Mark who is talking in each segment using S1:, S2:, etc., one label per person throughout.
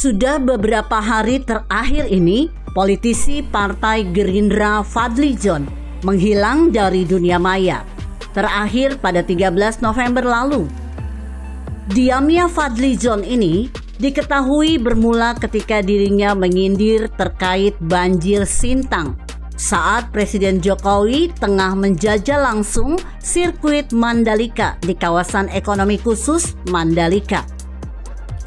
S1: Sudah beberapa hari terakhir ini, politisi Partai Gerindra Fadlizon menghilang dari dunia maya, terakhir pada 13 November lalu. Diamnya Fadlizon ini diketahui bermula ketika dirinya menyindir terkait banjir Sintang saat Presiden Jokowi tengah menjajal langsung sirkuit Mandalika di kawasan ekonomi khusus Mandalika.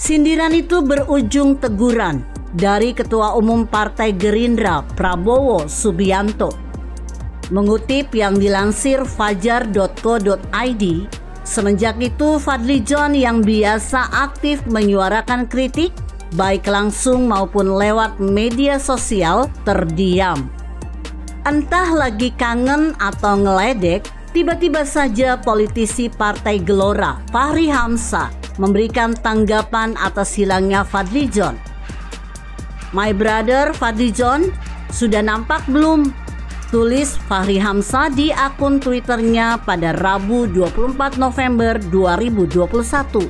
S1: Sindiran itu berujung teguran dari Ketua Umum Partai Gerindra Prabowo Subianto. Mengutip yang dilansir fajar.co.id, semenjak itu Fadlizon yang biasa aktif menyuarakan kritik baik langsung maupun lewat media sosial terdiam. Entah lagi kangen atau ngeledek, tiba-tiba saja politisi Partai Gelora Fahri Hamzah memberikan tanggapan atas hilangnya Fadlizon. "My brother Fadlizon, sudah nampak belum?" tulis Fahri Hamzah di akun Twitternya pada Rabu 24 November 2021.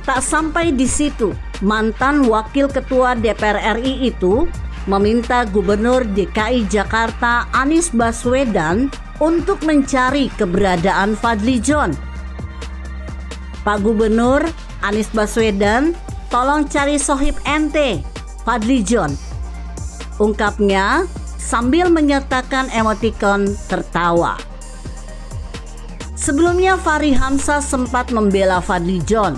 S1: Tak sampai di situ, mantan Wakil Ketua DPR RI itu meminta Gubernur DKI Jakarta Anies Baswedan untuk mencari keberadaan Fadlizon. "Pak Gubernur Anies Baswedan, tolong cari sohib ente, Fadlizon," ungkapnya sambil menyertakan emotikon tertawa. Sebelumnya Fahri Hamzah sempat membela Fadlizon.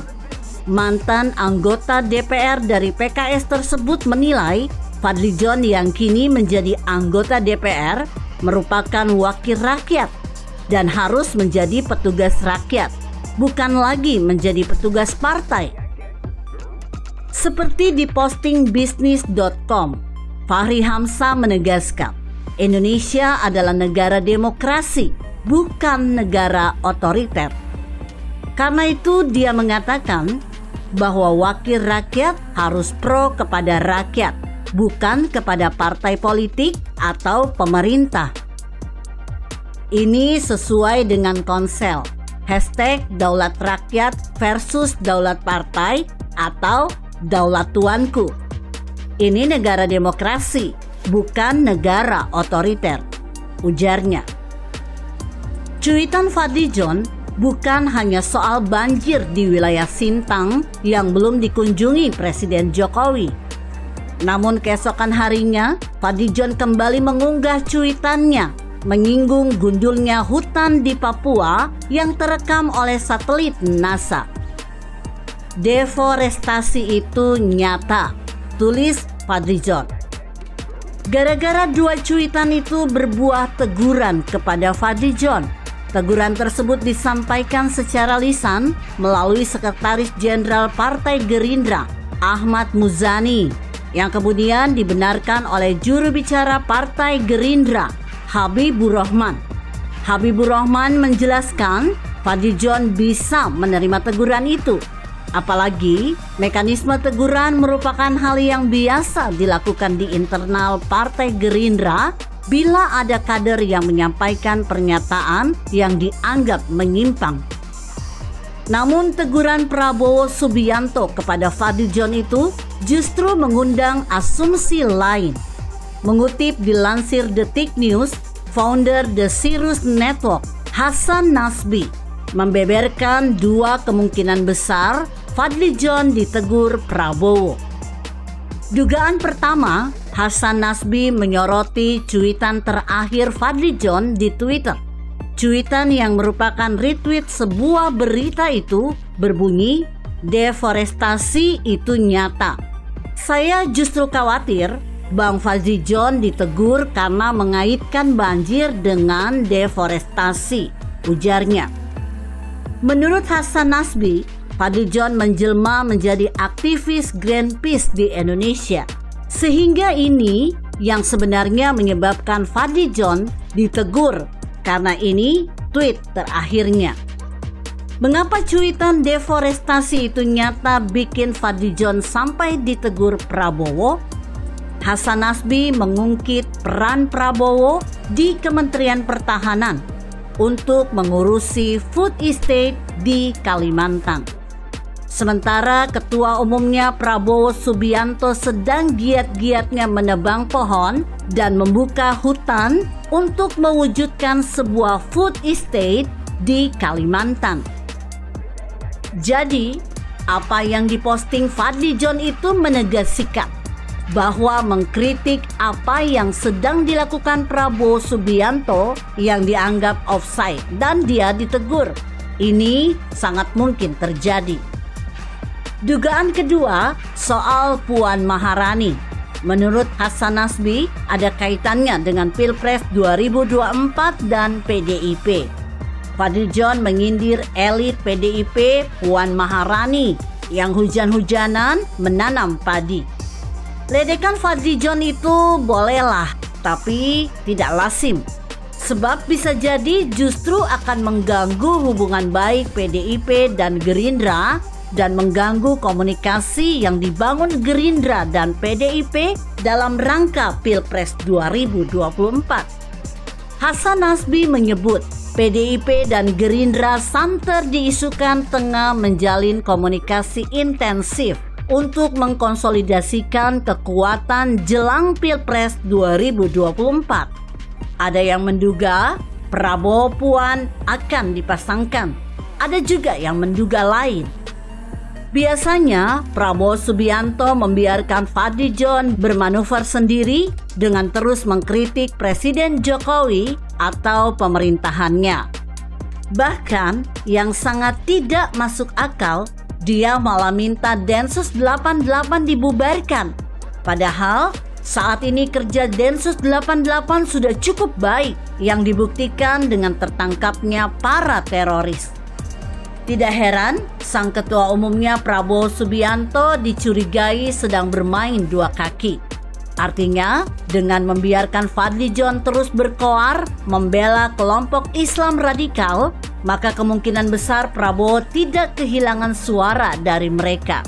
S1: Mantan anggota DPR dari PKS tersebut menilai Fadlizon yang kini menjadi anggota DPR merupakan wakil rakyat dan harus menjadi petugas rakyat, bukan lagi menjadi petugas partai. Seperti di posting bisnis.com, Fahri Hamzah menegaskan, Indonesia adalah negara demokrasi, bukan negara otoriter. Karena itu dia mengatakan bahwa wakil rakyat harus pro kepada rakyat, bukan kepada partai politik atau pemerintah. Ini sesuai dengan konsel #Daulat Rakyat versus Daulat Partai atau Daulat Tuanku. Ini negara demokrasi, bukan negara otoriter, ujarnya. Cuitan Fadlizon bukan hanya soal banjir di wilayah Sintang yang belum dikunjungi Presiden Jokowi. Namun keesokan harinya, Fadlizon kembali mengunggah cuitannya menyinggung gundulnya hutan di Papua yang terekam oleh satelit NASA. "Deforestasi itu nyata," tulis Fadlizon. Gara-gara dua cuitan itu berbuah teguran kepada Fadlizon. Teguran tersebut disampaikan secara lisan melalui Sekretaris Jenderal Partai Gerindra Ahmad Muzani, yang kemudian dibenarkan oleh juru bicara Partai Gerindra Habibur Rahman. Habibur Rahman menjelaskan Fadlizon bisa menerima teguran itu. Apalagi mekanisme teguran merupakan hal yang biasa dilakukan di internal Partai Gerindra bila ada kader yang menyampaikan pernyataan yang dianggap menyimpang. Namun teguran Prabowo Subianto kepada Fadlizon itu justru mengundang asumsi lain. Mengutip dilansir Detik News, founder The Sirius Network Hasan Nasbi membeberkan dua kemungkinan besar Fadlizon ditegur Prabowo. Dugaan pertama, Hasan Nasbi menyoroti cuitan terakhir Fadlizon di Twitter. Cuitan yang merupakan retweet sebuah berita itu berbunyi, "Deforestasi itu nyata. Saya justru khawatir Bang Fadlizon ditegur karena mengaitkan banjir dengan deforestasi," ujarnya. Menurut Hasan Nasbi, Fadlizon menjelma menjadi aktivis Greenpeace di Indonesia. Sehingga ini yang sebenarnya menyebabkan Fadlizon ditegur, karena ini tweet terakhirnya. Mengapa cuitan deforestasi itu nyata bikin Fadlizon sampai ditegur Prabowo? Hasan Nasbi mengungkit peran Prabowo di Kementerian Pertahanan untuk mengurusi food estate di Kalimantan. Sementara ketua umumnya Prabowo Subianto sedang giat-giatnya menebang pohon dan membuka hutan untuk mewujudkan sebuah food estate di Kalimantan. Jadi, apa yang diposting Fadlizon itu menegasikan bahwa mengkritik apa yang sedang dilakukan Prabowo Subianto yang dianggap offside dan dia ditegur. Ini sangat mungkin terjadi. Dugaan kedua soal Puan Maharani. Menurut Hasan Nasbi, ada kaitannya dengan Pilpres 2024 dan PDIP. Fadlizon menyindir elit PDIP Puan Maharani yang hujan-hujanan menanam padi. Ledekan Fadlizon itu bolehlah, tapi tidak lazim. Sebab bisa jadi justru akan mengganggu hubungan baik PDIP dan Gerindra dan mengganggu komunikasi yang dibangun Gerindra dan PDIP dalam rangka Pilpres 2024. Hasan Nasbi menyebut PDIP dan Gerindra santer diisukan tengah menjalin komunikasi intensif untuk mengkonsolidasikan kekuatan jelang Pilpres 2024. Ada yang menduga Prabowo Puan akan dipasangkan. Ada juga yang menduga lain. Biasanya Prabowo Subianto membiarkan Fadlizon bermanuver sendiri dengan terus mengkritik Presiden Jokowi atau pemerintahannya. Bahkan yang sangat tidak masuk akal, dia malah minta Densus 88 dibubarkan. Padahal saat ini kerja Densus 88 sudah cukup baik yang dibuktikan dengan tertangkapnya para teroris. Tidak heran, sang ketua umumnya Prabowo Subianto dicurigai sedang bermain dua kaki. Artinya, dengan membiarkan Fadlizon terus berkoar membela kelompok Islam radikal, maka kemungkinan besar Prabowo tidak kehilangan suara dari mereka.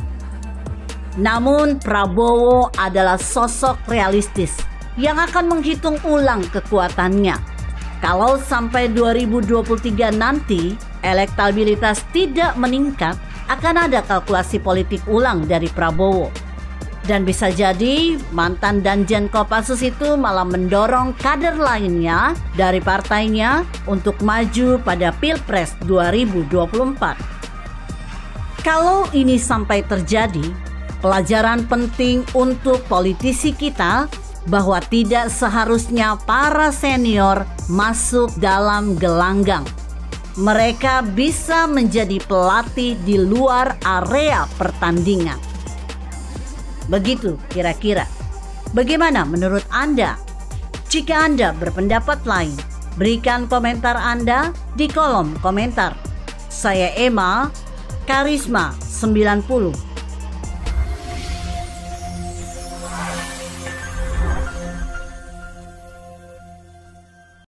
S1: Namun, Prabowo adalah sosok realistis yang akan menghitung ulang kekuatannya. Kalau sampai 2023 nanti elektabilitas tidak meningkat, akan ada kalkulasi politik ulang dari Prabowo. Dan bisa jadi mantan Danjen Kopassus itu malah mendorong kader lainnya dari partainya untuk maju pada Pilpres 2024. Kalau ini sampai terjadi, pelajaran penting untuk politisi kita bahwa tidak seharusnya para senior masuk dalam gelanggang. Mereka bisa menjadi pelatih di luar area pertandingan. Begitu kira-kira. Bagaimana menurut Anda? Jika Anda berpendapat lain, berikan komentar Anda di kolom komentar. Saya Emma, Karisma 90.